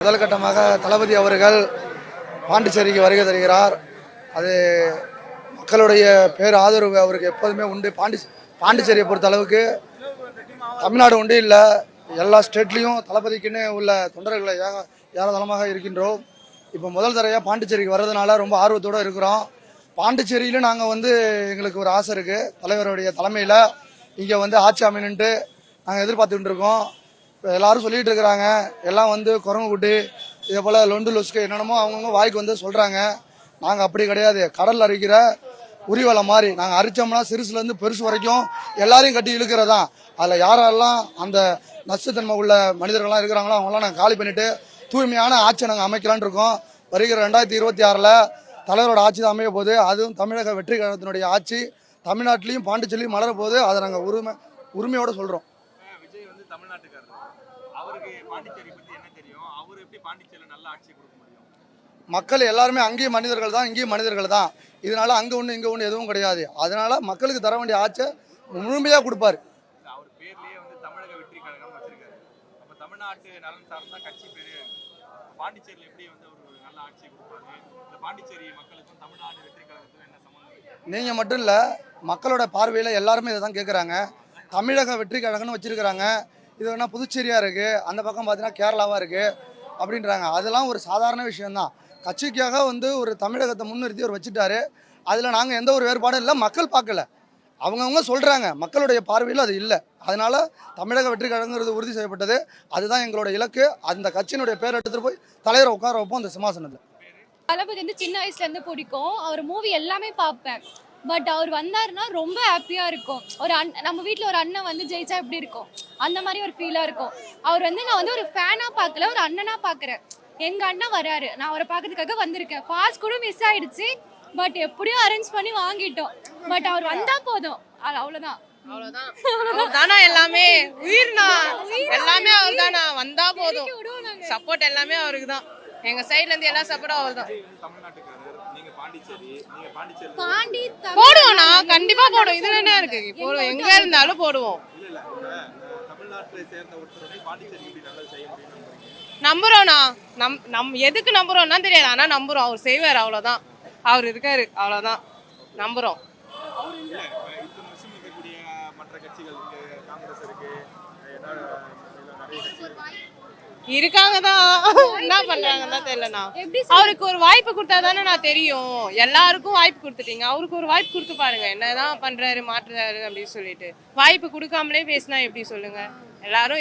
முதல் கட்டமாக தளபதி அவர்கள் பாண்டிச்சேரிக்கு வருகை தருகிறார். அது மக்களுடைய பேர் ஆதரவு அவருக்கு எப்போதுமே உண்டு. பாண்டிச்சேரியை பொறுத்த அளவுக்கு தமிழ்நாடு உண்டு இல்லை, எல்லா ஸ்டேட்லேயும் தளபதிக்குன்னு உள்ள தொண்டர்களை ஏராளமாக இருக்கின்றோம். இப்போ முதல் தடவையாக பாண்டிச்சேரிக்கு வர்றதுனால ரொம்ப ஆர்வத்தோடு இருக்கிறோம். பாண்டிச்சேரியிலும் நாங்கள் எங்களுக்கு ஒரு ஆசை இருக்குது, தலைவருடைய தலைமையில் இங்கே ஆட்சி அமைன்னுட்டு நாங்கள் எதிர்பார்த்துக்கிட்டு இருக்கோம். இப்போ எல்லாரும் சொல்லிட்டு இருக்கிறாங்க, எல்லாம் குரங்கு குட்டி இதே போல் லொண்டு லொஸ்க்கு என்னென்னமோ அவங்கவுங்க வாய்க்கு சொல்கிறாங்க. நாங்கள் அப்படி கிடையாது. கடலில் அரிக்கிற உரிவலை மாதிரி நாங்கள் அரிச்சோம்னா சிறுசுலேருந்து பெருசு வரைக்கும் எல்லாரையும் கட்டி இழுக்கிறதான். அதில் யாரெல்லாம் அந்த நச்சுத்தன்மை உள்ள மனிதர்கள்லாம் இருக்கிறாங்களோ அவங்களாம் நாங்கள் காலி பண்ணிவிட்டு தூய்மையான ஆட்சியை நாங்கள் அமைக்கலான் இருக்கோம். வருகிற 2026 தலைவரோட ஆட்சி தான் அமைய போகுது. அதுவும் தமிழக வெற்றி கழகத்தினுடைய ஆட்சி தமிழ்நாட்டிலையும் பாண்டிச்சேரியும் மலர போகுது. அதை நாங்கள் உரிமையோடு சொல்கிறோம். மக்கள் எல்லாருமே அங்கேயும் மனிதர்கள் தான், இங்கேயும் மனிதர்கள் தான். இதனால அங்கே ஒன்று இங்கே ஒன்று எதுவும் கிடையாது. அதனால மக்களுக்கு தர வேண்டிய ஆட்சியை முழுமையாக கொடுப்பாரு. நீங்கள் மட்டும் இல்லை, மக்களோட பார்வையில் எல்லாருமே இதை தான் கேட்குறாங்க. தமிழக வெற்றி கழகம்னு வச்சிருக்கிறாங்க, இது வேணா புதுச்சேரியாக இருக்குது, அந்த பக்கம் பார்த்தீங்கன்னா கேரளாவாக இருக்குது அப்படின்றாங்க. அதெல்லாம் ஒரு சாதாரண விஷயம்தான். கட்சிக்காக ஒரு தமிழகத்தை முன்னிறுத்தி அவர் வச்சுட்டாரு. அதில் நாங்கள் எந்த ஒரு வேறுபாடும் இல்லை. மக்கள் பார்க்கல, அவங்கவுங்க சொல்கிறாங்க, மக்களுடைய பார்வையில் அது இல்லை. அதனால தமிழக வெற்றி கழகங்கிறது உறுதி செய்யப்பட்டது. அதுதான் எங்களோட இலக்கு. அந்த கட்சியினுடைய பேர் எடுத்துகிட்டு போய் தலைவரை உட்கார வைப்போம் அந்த சிம்மாசனத்தில். தளபதி சின்ன வயசுலேருந்து பிடிக்கும். அவர் மூவி எல்லாமே பார்ப்பேன். பட் அவர் வந்தாருன்னா ரொம்ப ஹாப்பியாக இருக்கும். நம்ம வீட்டில் ஒரு அண்ணன் ஜெயிச்சா எப்படி இருக்கும், அந்த மாதிரி ஒரு ஃபீலாக இருக்கும். அவர் நான் ஒரு ஃபேனாக பார்க்கல, ஒரு அண்ணனாக பார்க்குறேன். எங்கள் அண்ணன் வராரு, நான் அவரை பார்க்கறதுக்காக வந்திருக்கேன். பாஸ் கூட மிஸ் ஆகிடுச்சு, பட் எப்படியோ அரேஞ்ச் பண்ணி வாங்கிட்டோம். பட் அவர் வந்தால் போதும், அவ்வளோதான். தானா எல்லாமே உயிர்னா எல்லாமே அவர் தானா, வந்தா போதும். சப்போர்ட் எல்லாமே அவருக்கு தான். எங்க சைடுல இருந்து எல்லா சப்போர்ட்டும் அவர் தான். போடுவோம்னா கண்டிப்பா போடுவோம். இதுல என்ன இருக்கு, போடுவோம். எங்க இருந்தாலும் போடுவோம். நம்புறோம்னா நம் எதுக்கு நம்புறோம்னா தெரியாது, ஆனா நம்புறோம். அவர் செய்வார், அவ்வளவுதான். அவர் இருக்காரு, அவ்வளவுதான். நம்புறோம். இருக்காங்க தான், என்ன பண்றாங்கன்னு தெரியலண்ணா. அவருக்கு ஒரு வாய்ப்பு கொடுத்தா தானே நான் தெரியும். எல்லாருக்கும் வாய்ப்பு கொடுத்துட்டீங்க, அவருக்கு ஒரு வாய்ப்பு கொடுத்து பாருங்க, என்னதான் பண்றாரு மாற்றுறாரு அப்படின்னு சொல்லிட்டு. வாய்ப்பு கொடுக்காமலே பேசினா எப்படி சொல்லுங்க?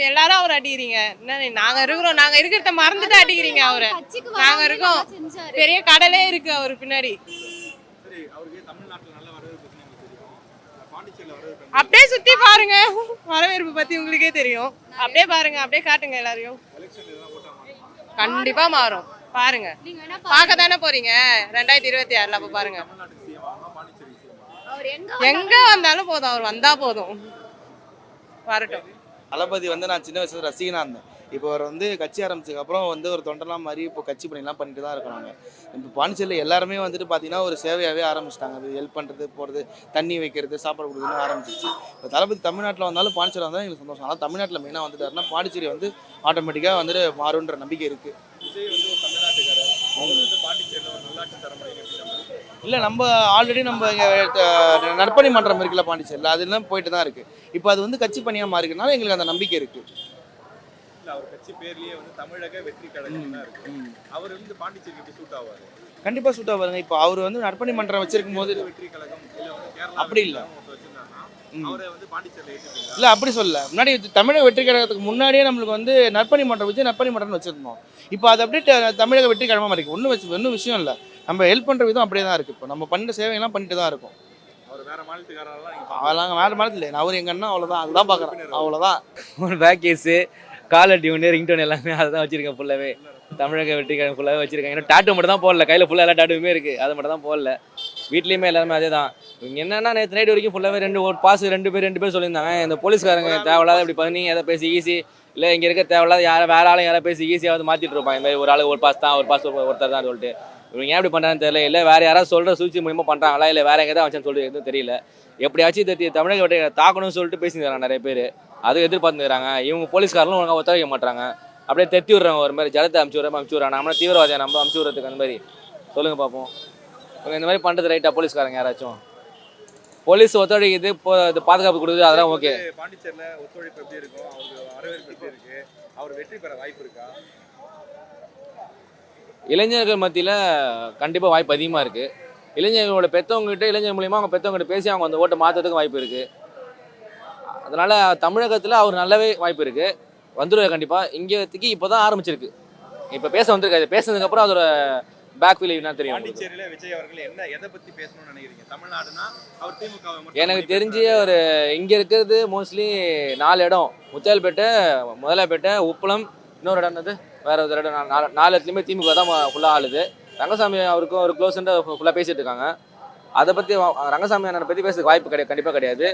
எல்லாரும் அவர் அடிக்கிறீங்க. என்ன நாங்க இருக்கிறோம், நாங்க இருக்கிறத மறந்துட்டு அடிக்கிறீங்க அவரை. நாங்க இருக்கோம், பெரிய கடலே இருக்கு அவரு பின்னாடி. அப்படியே சுத்தி பாருங்க, வரவேற்பு பத்தி உங்களுக்கே தெரியும். அப்படியே பாருங்க, அப்படியே காட்டுங்க எல்லாரையும். கண்டிப்பா மாறும், பாருங்க. பார்க்க தானே போறீங்க 2026. அப்ப பாருங்க, எங்க வந்தாலும் போதும், அவர் வந்தா போதும், வரட்டும். தளபதி நான் சின்ன வயசுல ரசிகனா இருந்தேன். இப்போ அவர் கட்சி ஆரம்பிச்சதுக்கு அப்புறம் ஒரு தொண்டெல்லாம் மாதிரி இப்போ கட்சி பணிலாம் பண்ணிட்டு தான் இருக்கிறாங்க. இப்போ பாண்டிச்சேரியில் எல்லாருமே பார்த்தீங்கன்னா ஒரு சேவையாகவே ஆரம்பிச்சிட்டாங்க. அது ஹெல்ப் பண்ணுறது, போகிறது, தண்ணி வைக்கிறது, சாப்பாடு கொடுக்குறதுன்னு ஆரம்பிச்சிச்சு. இப்போ தளபதி தமிழ்நாட்டில் வந்தாலும் பாண்டிச்சேரி வந்தாலும் எங்களுக்கு சந்தோஷம். ஆனால் தமிழ்நாட்டில் மெயினாக வந்துட்டாருன்னா பாண்டிச்சேரி ஆட்டோமேட்டிக்காக மாறுன்ற நம்பிக்கை இருக்குது. இல்லை, நம்ம ஆல்ரெடி நம்ம இங்கே நற்பணி மன்றம் இருக்குல்ல பாண்டிச்சேரியில், அதெல்லாம் போயிட்டு தான் இருக்குது. இப்போ அது கட்சி பணியாக மாறிக்கிறதுனால எங்களுக்கு அந்த நம்பிக்கை இருக்குது. அவர் கட்சி பேர்லயே தமிழக வெற்றி கழகம் தான் இருக்கு. அவர் பாண்டிச்சேரிக்கு சூட் ஆவாரு. கண்டிப்பா சூட் ஆவாருங்க. இப்போ அவர் நற்பணி மன்றம் வச்சிருக்கும் போது வெற்றி கழகம் இல்ல கேரளா அப்படி இல்ல அவரை பாண்டிச்சேரியில ஏத்துப்பீங்க? இல்ல, அப்படி சொல்லல. முன்னாடி தமிழக வெற்றி கழகத்துக்கு முன்னாடியே நம்மளுக்கு நற்பணி மன்றம் வச்சு நற்பணி மன்றம் வச்சிருந்தோம். இப்போ அது அப்படியே தமிழக வெற்றி கழகமா இருக்கு. ஒன்றும் விஷயம் இல்லை. நம்ம ஹெல்ப் பண்ற விதம் அப்படியே தான் இருக்கு. இப்போ நம்ம பண்ண சேவைகள்லாம் பண்ணிட்டு தான் இருக்கும். அவர் வேற மாநிலத்துக்காரெல்லாம் அதெல்லாம் வேற மாநிலத்துல இல்லை. அவர் எங்க அண்ணா, அவ்வளவுதான். அதுதான் பாக்குறேன், அவ்வளவுதான். ஒரு back case, caller tune, ringtone எல்லாமே அதை தான் வச்சிருக்கேன். ஃபுல்லாகவே தமிழக வெற்றி கழகம் ஃபுல்லாகவே வச்சிருக்கேன். இன்னும் டாட்டூ மட்டும் தான் போடல, கையில் ஃபுல்லாக எல்லா டாட்டூமே இருக்குது, அதை மட்டும் தான் போடல. வீட்லேயுமே எல்லாருமே அதே தான். இங்கே என்னன்னா நேற்று நைட் வரைக்கும் ஃபுல்லாகவே ஒரு பாஸ் ரெண்டு பேர் சொல்லியிருந்தாங்க. இந்த போலீஸ்காரங்க தேவையில்லாத இப்படி பண்ணி எதை பேசி ஈஸி இல்லை, இங்கே இருக்க தேவையில்லாத வேற ஆளும் யாரை பேசி ஈஸியாக மாற்றிட்டு இருப்பாங்க. இந்த மாதிரி ஒரு ஆள் ஒரு பாஸ் தான், ஒரு பாஸ் ஒருத்தர் தான் சொல்லிட்டு இவங்க ஏன் இப்படி பண்ணுறான்னு தெரியல. இல்லை வேறு யாராவது சொல்கிற சூழ்ச்சி மூலியமாக பண்ணுறாங்களா, இல்லை வேறு எங்கே தான் வச்சுன்னு சொல்லிட்டு எதுவும் தெரியல. எப்படியாச்சும் தமிழக வெற்றி தாக்கணும்னு சொல்லிட்டு பேசிக்கிறாங்க நிறைய பேர். அது எதிர்பார்த்துக்கிறாங்க. இவங்க போலீஸ்காரங்களும் ஒழுங்காக ஒத்துழைக்க மாட்டாங்க. அப்படியே தெத்தி விடுறாங்க ஒரு மாதிரி ஜலத்தை அமுச்சு விட்றாங்க நம்மள தீவிரவாதியை நம்ம அமுச்சு விட்றதுக்கு அந்த மாதிரி சொல்லுங்க பார்ப்போம். இவங்க இந்த மாதிரி பண்ணுறது ரைட்டா? போலீஸ்காரங்க யாராச்சும் போலீஸ் ஒத்துழைக்குது இது பாதுகாப்பு கொடுக்குது அதெல்லாம் ஓகே. பாண்டிச்சேரியில ஒத்துழைப்பு எப்படி இருக்கும், அவருக்கு வரவேற்பு எப்படி இருக்கு, அவர் வெற்றி பெற வாய்ப்பு இருக்கா? இளைஞர்கள் மத்தியில் கண்டிப்பாக வாய்ப்பு அதிகமாக இருக்குது. இளைஞர்களோட பெற்றவங்ககிட்ட இளைஞர் மூலியமாக அவங்க பெற்றவங்ககிட்ட பேசி அவங்க அந்த ஓட்டை மாற்றுறதுக்கு வாய்ப்பு இருக்குது. அதனால் தமிழகத்தில் அவர் நல்லாவே வாய்ப்பு இருக்குது, வந்துடுவார் கண்டிப்பாக. இங்கேத்துக்கு இப்போ தான் ஆரம்பிச்சிருக்கு, இப்போ பேச வந்திருக்காரு. பேசுனதுக்கப்புறம் அதோட பேக் ஃபீல் என்ன தெரியும். பாண்டிச்சேரியில விஜய் அவர்கள் எதை பத்தி பேசணும்னு நினைக்கிறீங்க? தமிழ்நாடுனா அவர் திமுக எனக்கு தெரிஞ்சு ஒரு இங்கே இருக்கிறது மோஸ்ட்லி 4 இடம், முத்தியால்பேட்டை, முதலாப்பேட்டை, உப்பளம், இன்னொரு இடம் என்னது வேறு ஒரு இடம், 4 இடத்துலையுமே திமுக தான் ஃபுல்லாக ஆளுது. ரங்கசாமி அவருக்கும் ஒரு க்ளோஸ்ன்ற ஃபுல்லாக பேசிகிட்டு இருக்காங்க. அதை பற்றி ரங்கசாமி அண்ணனை பற்றி பேசுறதுக்கு வாய்ப்பு கண்டிப்பாக கிடையாது.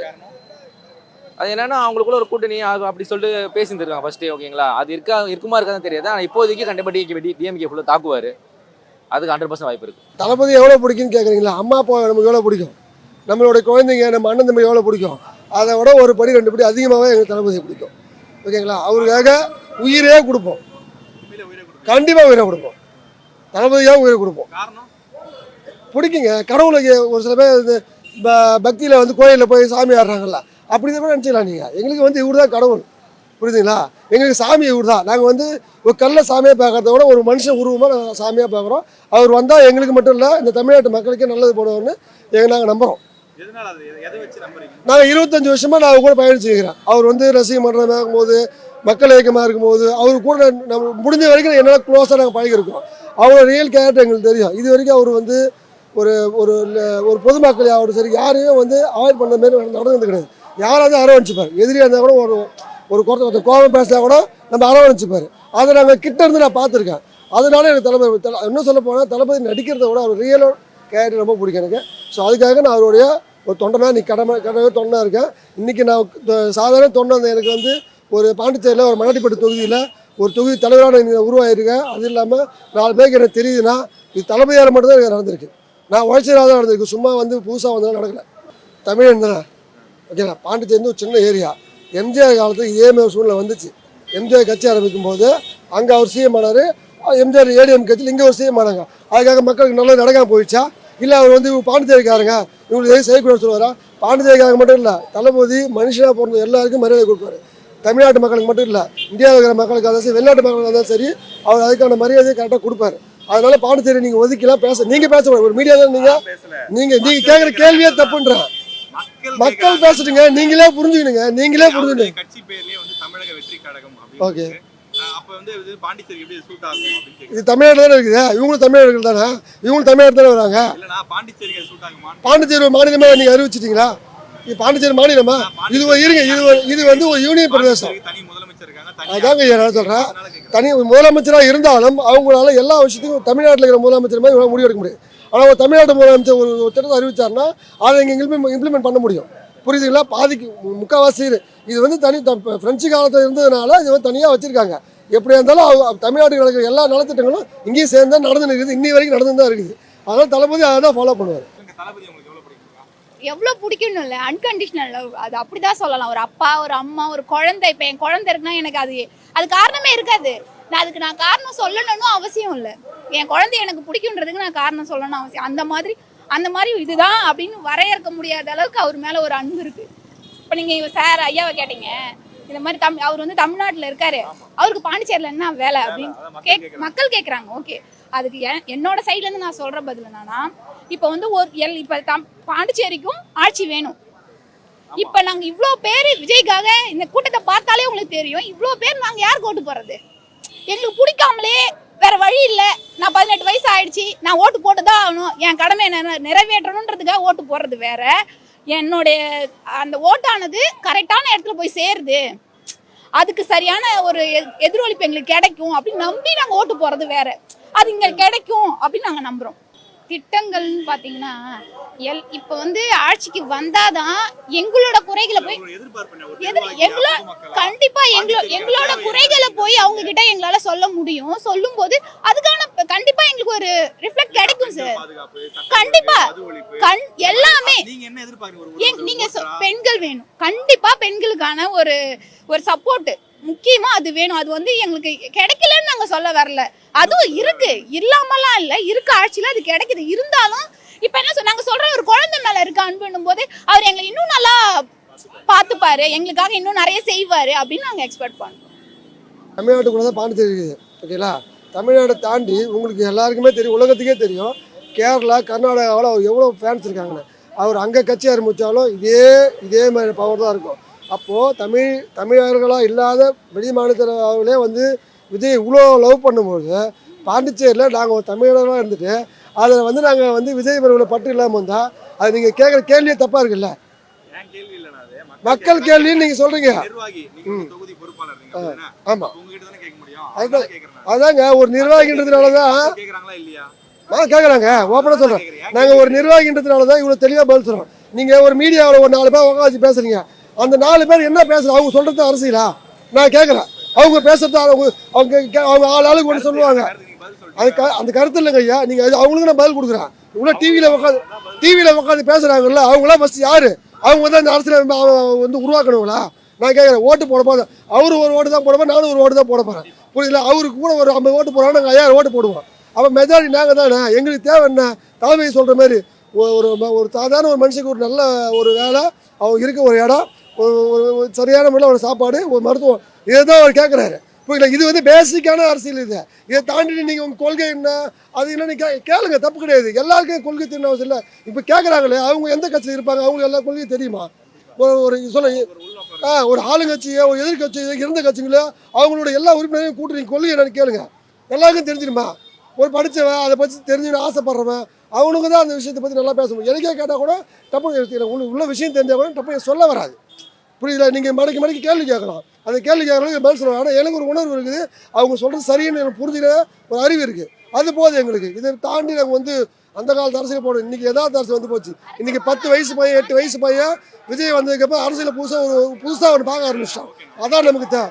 அது என்னன்னா அவங்களுக்குள்ள ஒரு கூட்டணி ஆகும் அப்படி சொல்லிட்டு பேசியிருந்துருக்காங்க ஃபர்ஸ்டே, ஓகேங்களா? அது இருக்குமா இருக்காதுன்னு தெரியாது. ஆனால் இப்போதைக்கு கண்டிப்பாக டிஎம்கே ஃபுல்லாக தாக்குவார், அதுக்கு 100% வாய்ப்பு இருக்குது. தளபதி எவ்வளோ பிடிக்குன்னு கேட்குறீங்களா? அம்மா அப்பா நமக்கு எவ்வளோ பிடிக்கும், நம்மளோட குழந்தைங்க நம்ம அண்ணன் தம்பி எவ்வளோ பிடிக்கும், அதை விட ஒரு படி 2 படி அதிகமாகவே எங்களுக்கு தளபதியை பிடிக்கும், ஓகேங்களா? அவருக்காக உயிரே கொடுப்போம், கண்டிப்பாக உயிரை கொடுப்போம், தளபதியாக உயிரை கொடுப்போம். பிடிக்குங்க. கடவுளுக்கு ஒரு சில பேர் இந்த பக்தியில் வந்து கோயிலில் போய் சாமி ஆடுறாங்கல்ல, அப்படி தான் நினச்சிக்கலாம் நீங்கள். எங்களுக்கு வந்து இவர் தான் கடவுள், புரியுதுங்களா? எங்களுக்கு சாமி இவர் தான். நாங்கள் வந்து ஒரு கல்ல சாமியாக பார்க்கறத விட ஒரு மனுஷன் உருவமாக நாங்கள் சாமியாக பார்க்குறோம். அவர் வந்தால் எங்களுக்கு மட்டும் இல்லை, இந்த தமிழ்நாட்டு மக்களுக்கே நல்லது போடுவார்னு நாங்கள் நம்புகிறோம். நாங்கள் 25 வருஷமாக நான் கூட பயணிச்சுக்கிறேன். அவர் வந்து ரசிக மன்றமாக இருக்கும்போது, மக்கள் இயக்கமாக இருக்கும்போது, அவர் கூட நம்ம முடிஞ்ச வரைக்கும் என்னால் க்ளோஸாக நாங்கள் பழகிருக்கோம். அவரோட ரியல் கேரக்டர் எங்களுக்கு தெரியும். இது வரைக்கும் அவர் வந்து ஒரு ஒரு பொதுமக்கள் ஆகட்டும் சரி, யாரையும் வந்து அவாய்ட் பண்ணுற மாரி நடந்தது கிடையாது. யாராவது அரவணைச்சிப்பார், எதிரியாக இருந்தால் கூட ஒரு கோபம் பேசினா கூட நம்ம அரவணைச்சிப்பார். அதை நாங்கள் கிட்ட இருந்து நான் பார்த்துருக்கேன். அதனால எனக்கு தளபதி இன்னும் சொல்ல போனால் தளபதி நடிக்கிறத விட அவர் ரியலோ கேரக்டர் ரொம்ப பிடிக்கும் எனக்கு. ஸோ அதுக்காக நான் அவருடைய ஒரு தொண்டனா கடமை தொண்டனாக இருக்கேன். இன்றைக்கி நான் சாதாரண தொண்டை எனக்கு வந்து ஒரு பாண்டிச்சேரியில் ஒரு மணாட்டிப்பட்டு தொகுதியில் ஒரு தொகுதி தலைவராக நான் உருவாகிருக்கேன். அது இல்லாமல் 4 பேருக்கு எனக்கு தெரியுதுன்னா இது தளபதியால் மட்டும்தான் எனக்கு நடந்திருக்கு. நான் உழைச்சதாக தான் நடந்திருக்கு, சும்மா வந்து புதுசாக வந்தாலும் நடக்கலை. தமிழன் தானே, ஓகேங்களா? பாண்டிச்சேரி ஒரு சின்ன ஏரியா. எம்ஜிஆர் காலத்துக்கு இதேமாதிரி சூழ்நிலை வந்துச்சு. எம்ஜிஆர் கட்சி ஆரம்பிக்கும் போது அங்கே அவர் சிஎம் ஆனார், எம்ஜிஆர் ஏடிஎம் கட்சியில் இங்கே ஒரு சிஎம் ஆனாங்க. அதுக்காக மக்களுக்கு நல்லது நடக்காமல் போயிடுச்சா? இல்லை அவர் வந்து பாண்டிச்சேரிக்காரங்க இவங்களுக்கு எதுவும் செய்யக்கூடாது சொல்லுவாரா? பாண்டிச்சேரிக்காரங்க மட்டும் இல்லை, தளபதி மனுஷனாக பிறந்த எல்லாருக்கும் மரியாதை கொடுப்பாரு. தமிழ்நாட்டு மக்களுக்கு மட்டும் இல்லை, இந்தியாவில் இருக்கிற மக்களுக்கு இருந்தாலும் சரி, வெளிநாட்டு மக்களுக்கு இருந்தாலும் சரி, அவர் அதுக்கான மரியாதையை கரெக்டாக கொடுப்பாரு. அதனால பாண்டிச்சேரி நீங்கள் ஒதுக்கலாம் நீங்கள் பேசக்கூடாது. ஒரு மீடியா தான் நீங்கள் கேட்குற கேள்வியே தப்புன்றேன். மக்கள் பேசிட்டுங்க, நீங்களே புரிஞ்சுக்கணுங்க, நீங்களே புரிஞ்சுக்கணும். கட்சி பேர்லயே வந்து தமிழக வெற்றி கழகம் ஓகே, அப்ப வந்து இது பாண்டிச்சேரி எப்படி சூட் ஆகும் அப்படின்னு இது தமிழ்நாடு தானே இருக்குது, இவங்களும் தமிழர்கள் தானே, இவங்களும் தமிழ்நாடு தானே வராங்க. இல்லனா பாண்டிச்சேரிக்கு சூட் ஆகுமா? பாண்டிச்சேரி மாநிலமா நீங்க அறிவிச்சிட்டீங்களா? இது பாண்டிச்சேரி மாநிலமா? இது இருங்க, இது வந்து ஒரு யூனியன் பிரதேசம். தனி முதலமைச்சர் இருக்காங்க, அதாங்க நான் சொல்றேன். தனி முதலமைச்சராக இருந்தாலும் அவங்களால எல்லா விஷயத்துக்கும் தமிழ்நாட்டில் இருக்கிற முதலமைச்சர் மாதிரி முடிவெடுக்க முடியும். ஆனால் ஒரு தமிழ்நாட்டு முதலமைச்சர் ஒரு திட்டத்தை அறிவிச்சாருன்னா அதை இங்கே இம்ப்ளிமெண்ட் பண்ண முடியும், புரியுதுங்களா? பாதிக்கு முக்கால்வாசி இது வந்து பிரெஞ்சு காலத்தில் இருந்ததுனால இது வந்து தனியாக வச்சுருக்காங்க. எப்படியா இருந்தாலும் தமிழ்நாட்டுக்கு நடக்கிற எல்லா நலத்திட்டங்களும் இங்கேயும் சேர்ந்து தான் நடந்துன்னு இருக்குது, இன்னி வரைக்கும் நடந்து தான் இருக்குது. அதனால் தளபதி அதை தான் ஃபாலோ பண்ணுவார். எவ்வளோ பிடிக்கும்னு இல்லை, அன்கண்டிஷனல் லவ், அது அப்படி தான் சொல்லலாம். ஒரு அப்பா, ஒரு அம்மா, ஒரு குழந்தை. இப்போ என் குழந்தை இருக்குன்னா எனக்கு அது காரணமே இருக்காது. அதுக்கு நான் காரணம் சொல்லணும்னு அவசியம் இல்லை. என் குழந்தை எனக்கு பிடிக்குன்றதுக்கு நான் காரணம் சொல்லணும்னு அவசியம். அந்த மாதிரி இதுதான் அப்படின்னு வரையறுக்க முடியாத அளவுக்கு அவர் மேலே ஒரு அன்பு இருக்குது. இப்போ நீங்கள் சார் ஐயாவை கேட்டீங்க, இந்த மாதிரி அவர் வந்து தமிழ்நாட்டில் இருக்காரு, அவருக்கு பாண்டிச்சேரியில் என்ன வேலை அப்படின்னு மக்கள் கேட்குறாங்க. ஓகே, அதுக்கு என்னோட சைட்லேருந்து நான் சொல்கிற பதில் என்னன்னா, இப்போ வந்து இப்போ பாண்டிச்சேரிக்கும் ஆட்சி வேணும். இப்போ நாங்கள் இவ்வளோ பேர் விஜய்க்காக இந்த கூட்டத்தை பார்த்தாலே உங்களுக்கு தெரியும், இவ்வளோ பேர் நாங்கள் யாருக்கு ஓட்டு போடுறது? எங்களுக்கு பிடிக்காமலே வேற வழி இல்லை, நான் 18 வயசு ஆயிடுச்சு, நான் ஓட்டு போட்டு தான் ஆகணும், என் கடமை நிறைவேற்றணுன்றதுக்காக ஓட்டு போடுறது வேற, என்னுடைய அந்த ஓட்டானது கரெக்டான இடத்துல போய் சேருது, அதுக்கு சரியான ஒரு எதிரொலிப்பு எங்களுக்கு கிடைக்கும் அப்படின்னு நம்பி நாங்கள் ஓட்டு போகிறது வேற. அது இங்கே கிடைக்கும் அப்படின்னு நாங்கள் நம்புகிறோம். திட்டங்கள்னு பார்த்தீங்கன்னா இப்போ வந்து ஆட்சிக்கு வந்தாதான் எங்களோட குறைகளை போய் கண்டிப்பா எங்களோட குறைகளை போய் அவங்க கிட்ட எங்களால சொல்ல முடியும். சொல்லும் போது அதுக்கான கண்டிப்பா எங்களுக்கு ஒரு ரிஃப்ளெக்ட் கிடைக்கும் சார். கண்டிப்பா எல்லாமே நீங்க பெண்கள் வேணும், கண்டிப்பா பெண்களுக்கான ஒரு சப்போர்ட் முக்கியமா அது வேணும். அது வந்து எங்களுக்கு கிடைக்கலன்னு நாங்க சொல்ல வரல, அதுவும் இருக்கு, இல்லாமலாம் இல்ல, இருக்கு, ஆட்சியில அது கிடைக்குது. இருந்தாலும் இப்ப என்ன நாங்க சொல்ற ஒரு குழந்தை மேல இருக்க அன்புன்னும் போது அவர் எங்களை இன்னும் நல்லா பார்த்துப்பாரு, எங்களுக்காக இன்னும் நிறைய செய்வாரு அப்படின்னு நாங்க எக்ஸ்பெக்ட் பண்றோம். தமிழ்நாட்டுக்குள்ள தான் பாண்டிச்சேரி இருக்குது, ஓகேங்களா? தமிழ்நாட்டை தாண்டி உங்களுக்கு எல்லாருக்குமே தெரியும், உலகத்துக்கே தெரியும், கேரளா கர்நாடகாவில் அவர் எவ்வளோ ஃபேன்ஸ் இருக்காங்கன்னு. அவர் அங்கே கட்சி ஆரம்பித்தாலும் இதே மாதிரி பவர் தான் இருக்கும். அப்போது தமிழர்களாக இல்லாத வெளி மாநிலத்திலே வந்து விஜய் இவ்வளோ லவ் பண்ணும்போது பாண்டிச்சேரியில் நாங்கள் ஒரு தமிழர்களாக இருந்துட்டு அதில் வந்து நாங்கள் வந்து விஜய் மேலே பற்று இல்லாமல் வந்தால் அது நீங்கள் கேட்குற கேள்வியே தப்பாக இருக்குல்ல. ஏன் கேள்வி இல்லைனா அது மக்கள் கேள்வின்னு நீங்கள் சொல்கிறீங்க. நிர்வாகி, நீங்க தொகுதி பொறுப்பாளர், நீங்க அப்படினா ஆமாம், உங்ககிட்ட தானே கேட்க முடியும். அதுதான் கேக்குறாங்க, அதாங்க ஒரு நிர்வாகின்றதுனால தான் கேக்குறாங்களா இல்லையா? கேட்குறாங்க. ஓப்பனாக சொல்கிறேன், நாங்கள் ஒரு நிர்வாகின்றதுனால தான் இவ்வளோ தெளிவாக பதில் சொல்கிறோம். நீங்கள் ஒரு மீடியாவில் ஒரு 4 பேர் உட்காந்து பேசுகிறீங்க, அந்த 4 பேர் என்ன பேசுகிறாங்க? அவங்க சொல்கிறது அரசியலா? நான் கேட்குறேன். அவங்க பேசுறது அவங்க ஆளுக்கு ஒன்று சொல்லுவாங்க, அந்த கருத்து இல்லைங்க ஐயா. நீங்கள் அவங்களுக்கு நான் பதில் கொடுக்குறேன். இவ்வளோ டிவியில் உட்காந்து பேசுகிறாங்கல்ல, அவங்களாம் ஃபஸ்ட்டு யார்? அவங்க வந்து அந்த அரசியலை வந்து உருவாக்கணுங்களா? நான் கேட்குறேன். ஓட்டு போட போது அவரு ஒரு ஓட்டு தான் போடுவேன், நானும் ஒரு ஓட்டு தான் போட போகிறேன், புரியல? அவருக்கு கூட ஒரு 50 ஓட்டு போடுறாங்க, நாங்கள் 5000 ஓட்டு போடுவோம். அப்போ மெஜாரிட்டி நாங்கள் தானே. எங்களுக்கு தேவை என்ன? தலைமை சொல்கிற மாதிரி ஒரு சாதாரண ஒரு மனுஷனுக்கு ஒரு நல்ல ஒரு வேலை, அவங்க இருக்க ஒரு இடம், ஒரு சரியான முறையில் ஒரு சாப்பாடு, ஒரு மருத்துவம், இதுதான் அவர் கேட்குறாரு, புரியல? இது வந்து பேசிக்கான அரசியல். இதை தாண்டி நீங்கள் உங்கள் கொள்கை என்ன அது என்னன்னு கேளுங்க, தப்பு கிடையாது. எல்லாருக்கும் கொள்கை தெரியணும் அவசியம் இல்லை. இப்போ கேட்குறாங்களே, அவங்க எந்த கட்சியில் இருப்பாங்க, அவங்களுக்கு எல்லா கொள்கையும் தெரியுமா? ஒரு சொல்ல ஒரு ஆளுங்கட்சியோ ஒரு எதிர்கட்சியோ இருந்த கட்சிங்களோ அவங்களோட எல்லா உறுப்பினரையும் கூட்டுறீங்க, கொள்கை என்னன்னு கேளுங்க, எல்லாருக்கும் தெரிஞ்சிடுமா? ஒரு படித்தவன் அதை பற்றி தெரிஞ்சுன்னு ஆசைப்படுறவன் அவனுக்கு தான் அந்த விஷயத்தை பற்றி நல்லா பேச முடியும். எனக்கே கேட்டால் கூட தப்பு உங்களுக்கு உள்ள விஷயம் தெரிஞ்சால் கூட தப்பு சொல்ல வராது, புரியுதுல? நீங்கள் மடக்கி கேள்வி கேட்கலாம், அந்த கேள்வி கேட்கறதுக்கு பதில் சொல்லுவாங்க. ஆனால் எனக்கு ஒரு உணர்வு இருக்குது, அவங்க சொல்கிறது சரின்னு எனக்கு புரிஞ்சுக்கிற ஒரு அறிவு இருக்குது, அது போதும் எங்களுக்கு. இதை தாண்டி நாங்கள் வந்து அந்த காலத்து அரசியல் போடணும். இன்றைக்கி எதாவது அரசியல் வந்து போச்சு. இன்றைக்கி 10 வயசு பையன் 8 வயசு பையன் விஜய் வந்ததுக்கப்புறம் அரசியல் புதுசாக ஒன்று பார்க்க ஆரம்பிச்சிட்டான். அதான் நமக்கு தேவை.